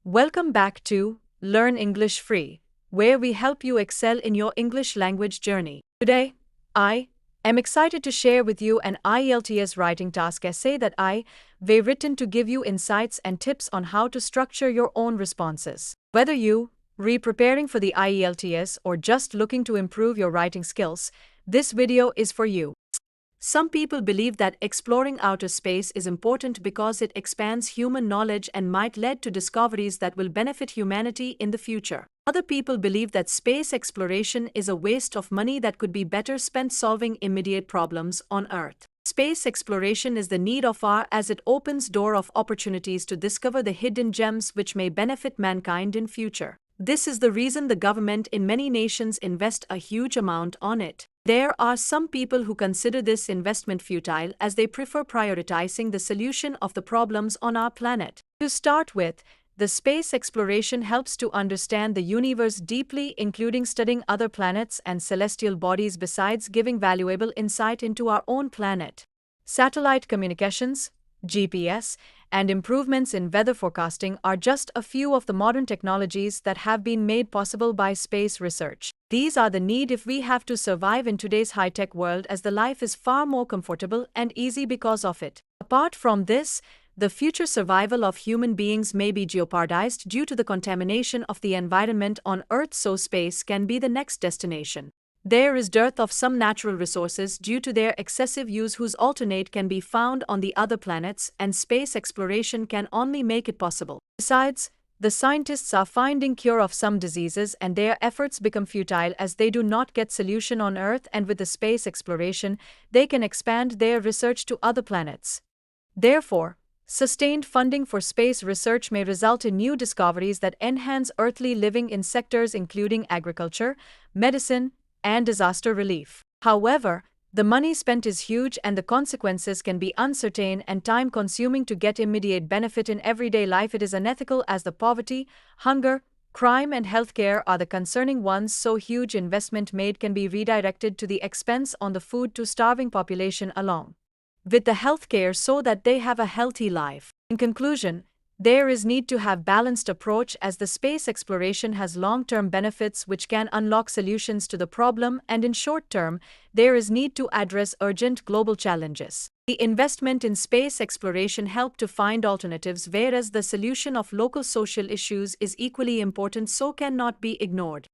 Welcome back to Learn English Free, where we help you excel in your English language journey. Today, I am excited to share with you an IELTS writing task essay that I've written to give you insights and tips on how to structure your own responses. Whether you preparing for the IELTS or just looking to improve your writing skills, this video is for you. Some people believe that exploring outer space is important because it expands human knowledge and might lead to discoveries that will benefit humanity in the future. Other people believe that space exploration is a waste of money that could be better spent solving immediate problems on Earth. Space exploration is the need of hour as it opens door of opportunities to discover the hidden gems which may benefit mankind in future. This is the reason the government in many nations invest a huge amount on it. There are some people who consider this investment futile as they prefer prioritizing the solution of the problems on our planet. To start with, the space exploration helps to understand the universe deeply, including studying other planets and celestial bodies besides giving valuable insight into our own planet. Satellite communications, GPS, and improvements in weather forecasting are just a few of the modern technologies that have been made possible by space research. These are the need if we have to survive in today's high-tech world, as the life is far more comfortable and easy because of it. Apart from this, the future survival of human beings may be jeopardized due to the contamination of the environment on Earth, so space can be the next destination. There is dearth of some natural resources due to their excessive use whose alternate can be found on the other planets, and space exploration can only make it possible. Besides, the scientists are finding cure of some diseases and their efforts become futile as they do not get solution on Earth, and with the space exploration, they can expand their research to other planets. Therefore, sustained funding for space research may result in new discoveries that enhance earthly living in sectors including agriculture, medicine, and disaster relief. However, the money spent is huge and the consequences can be uncertain and time-consuming to get immediate benefit in everyday life. It is unethical as the poverty, hunger, crime and healthcare are the concerning ones, so huge investment made can be redirected to the expense on the food to starving population along with the healthcare so that they have a healthy life. In conclusion, there is need to have balanced approach as the space exploration has long-term benefits which can unlock solutions to the problem, and in short term, there is need to address urgent global challenges. The investment in space exploration help to find alternatives, whereas the solution of local social issues is equally important, so cannot be ignored.